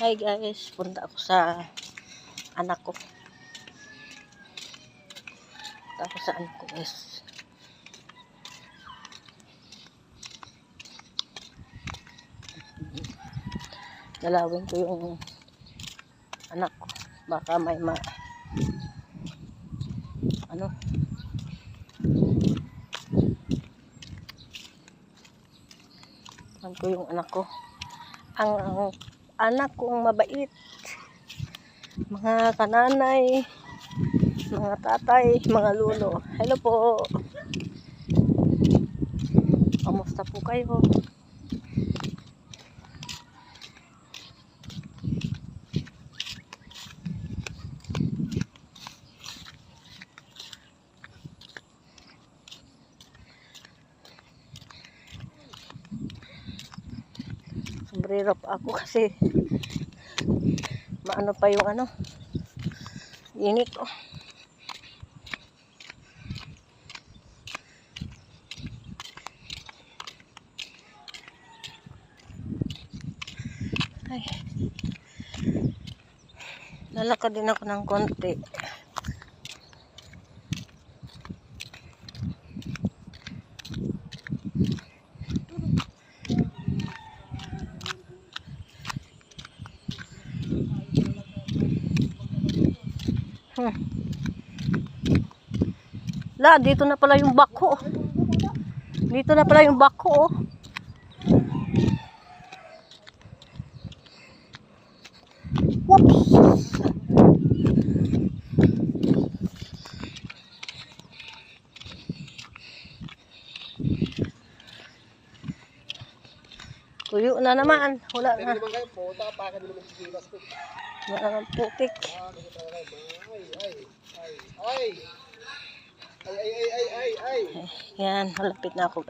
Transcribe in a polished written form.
Hi guys, punta ako sa anak ko. Punta ako sa anak ko guys. Dalawin ko yung anak ko. Baka may ko yung anak ko. Ang anak kong mabait. Mga kananay, mga tatay, mga lulo. Hello po. Kamusta po kayo? Sombrero pa ako kasi maano pa yung init oh. Ay, lalakad din ako ng konti. La, dito na pala yung bako. Dito na pala yung bako oh. Whoops. Tuyo na naman. Wala na. Wala naman putik. Yan, malapit na ako.